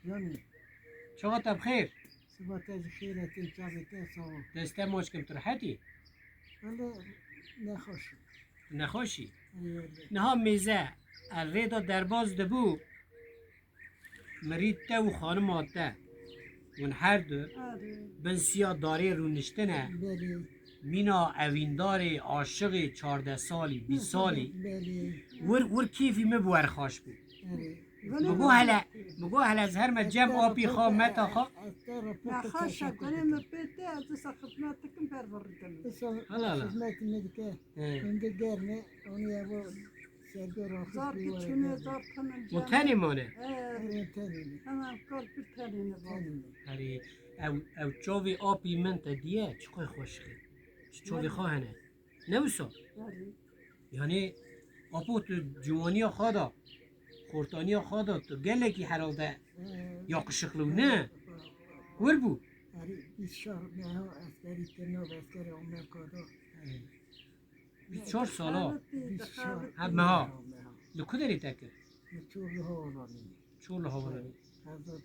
جاني شغلت بخير سبات خيرة تنشافي صار دسته مشکم ترحتی ولا نخوش نخوشی أيوة نها میزه الریدا درباز دبو مرید ته و خانم آته ون هر دو بنسیا داره رو نشتنه بلي مینا اویندار عاشق 14 سالی 20 سالی بلي ور کیفی مبور خوش بود أري بگو هلا از هر مجم آبی خواه متا خواه نخاشا کنم پیته از خدمتکم پروردم هلا هلا خدمت مدكه كنت قرنة أنا أبو سرقة راخص زار که چونه زار کنم و تنی مانه أنا تاني همه کار پر تنینه با تاني هری او چاوی آبی من تا دیه چقای خوش خید چاوی خواه هنه نوسا یعنی آپو تو جوانی خوادا خورتانی خوادا تو گله کی حراده یا قشقلو نه ور بو أري بيشار معه عسكري كنا بعسكري عمر كذا 24 سالا بيشار هم مها لکو داری تکر نشوف هوناني چور لها ورانی هذا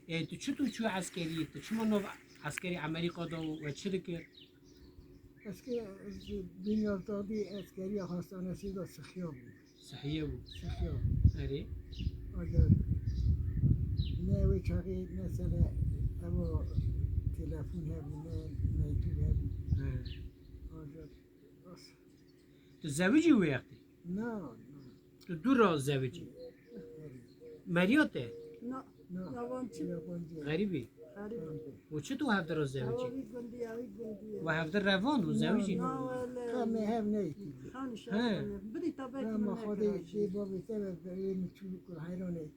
تأكيد تو چو عسکری تو چما نو عسکری امریکا دا و چه که بس که بنیادی عسکری خواستن سیدا سخیاب صحیح بود سخیاب اره اگر نه و چاقی مثلا اما تلفن هم نه میتو هم اگر بس تو زوجی وقتی نه تو دو را زوجی مریاته نه نه یوانچی یابانجی غریبی و چه تو هفته را زوجی هواوی گندی هاوی گندی و هفته روان و زوجی نه کمی ولی هم نیتی خانش ها. بری تا بیت اما من خودی دی نکراشی بابی تر برای میچون کل حیرانه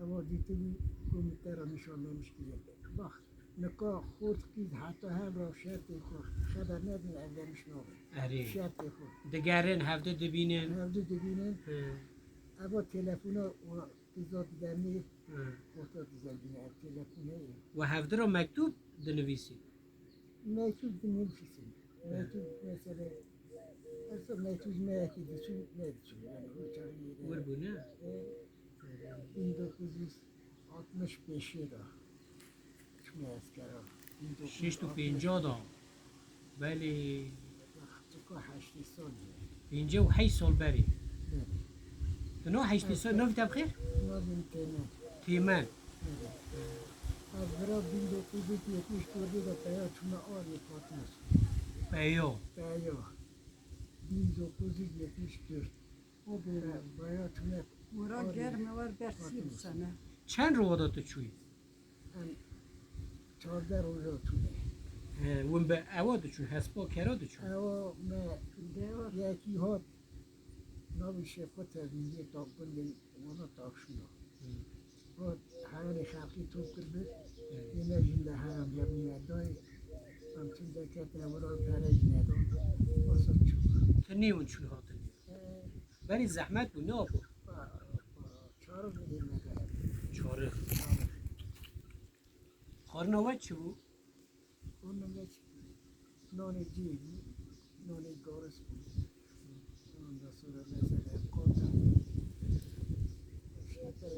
اما دیتی گم تر میشون نمیشکیه بخ نکا خود کید حتی هم را شرط خود خبر ندین اولش نامه اره شرط خود دگرن هفته دبینن هم دو دبینن اما تلفن ها و پیزا دیدنی خودتا دیدنی تلفن های و هفته را مکتوب دنویسی میتوب نمیشیم میتوب مثلا اصلا میتوب میکی دیشون ندیشون یعنی او چایی ور بو نه 1965 را چون اسکرا 6 تو 50 دا بله تو که 8 سال 58 سال بری نه تو نو 8 سال نو فيتا بخير نازم تنه تیمن از برا 1970 کرده دا پیا چون آری پاتنش ایو پیا 1974 پیا چون ورا گرم ور برسیم سنه چند رو تو چوی 14 روزا چونه ون به اواد چون حسبا کرا دو چون اما ما دیوار یکی ها نام شفت ویژه تا بندی وانا تاکشونا و حیان خلقی تو کرده اینه جنده حیان جمعی ندای همچون دکت نوران پرج ندان واسه چون تو نیون چون هاتن بری زحمت بو نه بو چهارم میگه نگه چاره خارنوات چی بو اون نگه نان جیبی نان گارس بود اون رسول مثلا کتا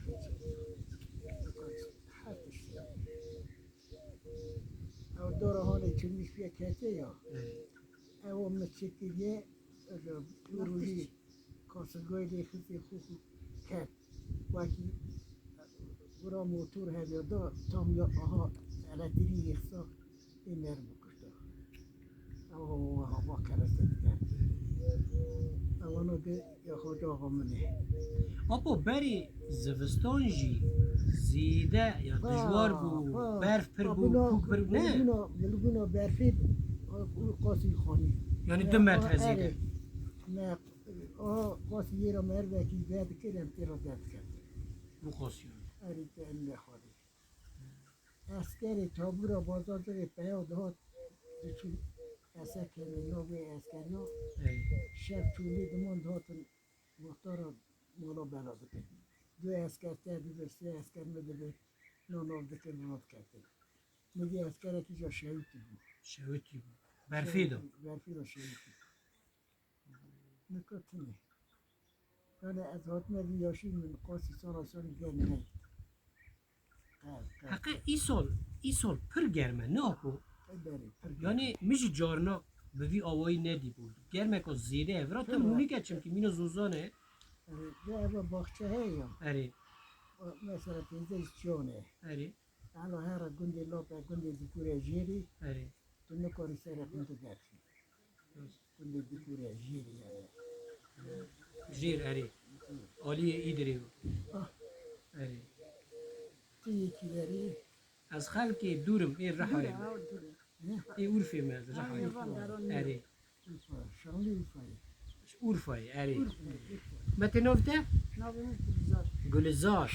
شده باشه حرفش او داره هانه چون میشه کته یا او مسکیه روزی کاسگاه دیختی خوب کرد وکی برا موتور هر یا دا تام یا آها الکتری یخسا این نرم کشتا او هوا کرست کرد اوانو ده یا خود آقا منه آبا بری زوستان جی زیده یا دجوار بو برف پر بو کوک پر بو نه بلگونا برفی قاسی خانی یعنی 2 متر زیده نه قاسی یه را مروکی زد کردم تیرا زد کرد بو خاصیون اری که این نخوادی اسکری تابورا بازار داره پیا داد چون اسا کنه نوی اسکری ها شب چولی دمان دهاتن مختار مولا بلا بکن دو اسکر تردی به سه اسکر مده به ناناف دکن ناناف کرده میگه اسکر که جا شهوتی بود شویتی بو برفی دا برفی دا شهوتی نکات نه يعني أزهاتنا بياشي من قاسي سالاسان جرمه حقا ای سال پر گرمه نه اپو بله یعنی میشه جارنا به وی آوایی ندی بود گرمه که زیده افرا تو مونی که چم که مینو زوزانه ده أبا باخشة هي اره مثلا تنزل جونه اره على هذا قندي لوبا قندي ديكوري جيري اره تنكوري سيرة كنت دارسي قندي ديكوري جيري يعني جیر اره آلی ای دریو آه اره تيجي كذا از خلک دورم ای دوره رحای ها دوره ای اورفی مز رحای یوان درون اره شغلي وفاي اورفای اره متى نوفته نابیم گلزار گلزار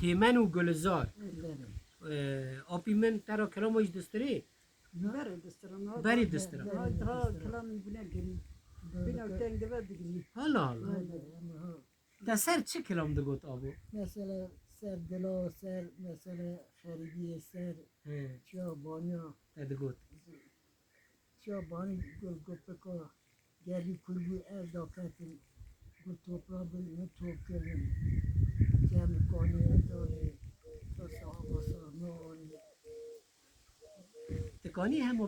تیمن و گلزار بله آپی من ترا کلامش دستری بره دستران ها بری دسترم ها کلام میبونه گری بینا تنگ دوه بگیری حالا حالا دسر چه کلام دگوت آبو مثلا سر دلا سر مثلا خریدی سر چیا بانیا دگوت چیا بانی گل گپکا گری کلبی اردافتن گل توپرا بل نه توپ کردن جمع کنی دانی تا صحابا سامانی تکانی همو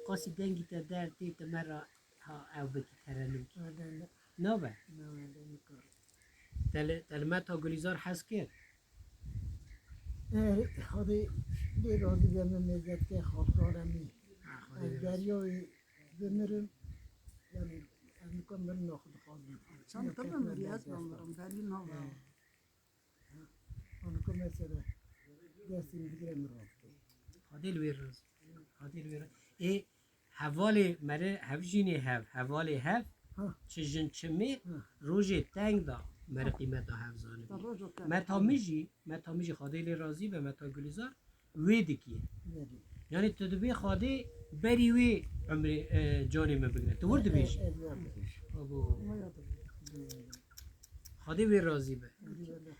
قاسی دنگی تا در تی تمرا ها او بکی ترنم کی آدم نابه نواده نکار تل ما تا گلیزار حس کرد خودی دی رازی بیمه میگد که خواهرمی گریای بمیرم یعنی امکان من ناخد خواهدیم چند تا بمیری از بمیرم بری نابه آنکو مثلا دستیم بگیرم رافته خادیل ویر روز خادیل ویر ای حوالی مره هفجینی حوالی هف ها چه جن چمی روژه تنگ دا مره قیمت دا هفزانه تا روز رو کرد متا میجی خادیل رازی به متا گلیزار وی دکیه بری یعنی تو دبی خادی بری وی عمر جانی من بگیره تو ورد بیش ابو خادی وی رازی به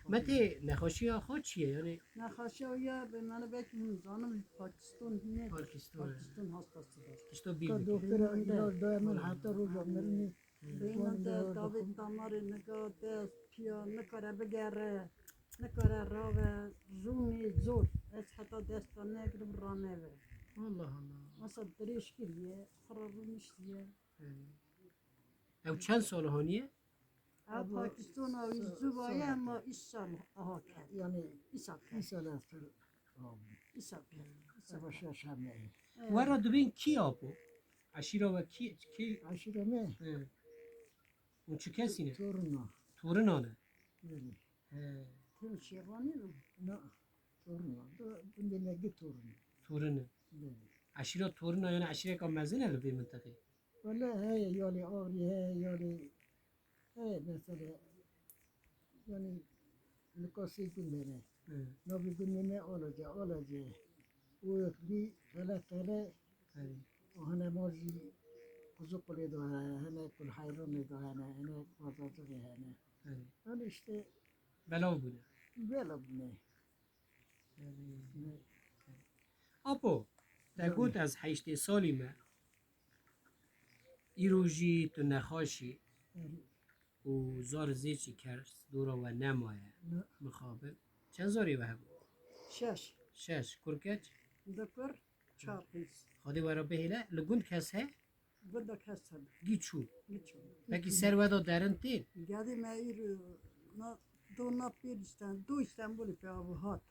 متی نخوشی ها خود چیه یعنی نخواشه و یا به من بکنیم زانم پاکستان نه پاکستان هست هستی داشت اشتو بی که بکی دکتر ایلاج دائما حتی روز مرنی به این داوید تامار نگاه دست پیا نکاره بگره نکاره راوه زونی زور از حتی دستا نگرم را نوه الله الله مثلا دریش کریه خرا رو نشتیه او چند سال هانیه پاکستان آوی زبایه اما ایش سال آها کرد یعنی ایش سال این کرد سال افتر ایش سال کرد سبا شش همه ورا دبین کی آبو عشیرا و کی عشیره نه اون چه کسی نه تورنا تورنانه بری تیم شیروانی رو نه تورنا بنده نگی تورنا تورنه بری عشیرا تورنا یعنی عشیره که مزنه لبی منطقه ولا هي يالي آري هي يالي هي مثلا يعني نقصي كلنا نبي كلنا أولجة ويخلي ثلاثة وهنا ماجي خزوق لدو هنا كل حيران لدو هنا مزاجه هنا أنا إشتى بلاو بوده بلا بني آبو تگوت از 8 سالی ما ایروژی تو نخاشی و زار زیچی کرد دورا و نمایه مخابل چند زاری به بود شش 6 کرکچ دکر چهار پیس خودی ورا بهیله لگوند کس he بده کسل گیچو گیچو پکی سر ودا درن تیر گادی ما ایر دو نپیر دو استانبول پی آب هات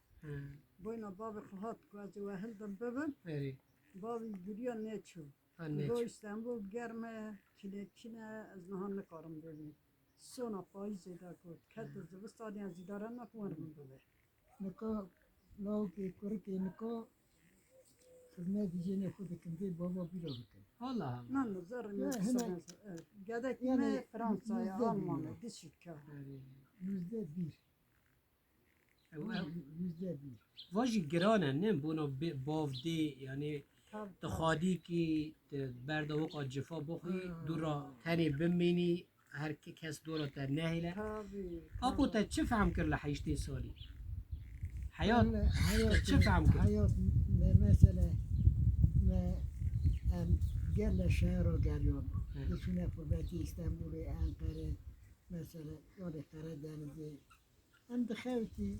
بوینا باب خواهد که از وحل دم ببن اری بابی گریا نیچو آنیچ دو استانبول گرمه کلیکینه از نهان نکارم ببین سونا پاییز زیده کود کت زبستانی از زیدارن نکوانم ببین نكا لو كي كوركي نكا خدمة ديجينا خود كنتي بابا بيرا بكن الله نه نظر هنا- نستانس گاده یعنی کینه فرانسا یا yüzde آلمانه bir. دیشیکا اری yüzde bir yüzde bir واجی گرانه نم بونا باف دی یعنی تاب تخادی کی بردا وقا جفا بخوی دورا تنی بمینی هر کس دورا تر نهیله تابی آبو تا چه فهم کرد لحیشتی سالی حیات حياة چه فهم کرد حياة مثلا ما قال الشهر قالوا يسونا فرباتي اسطنبول انقره mesela yani Karadeniz'i hem de xevki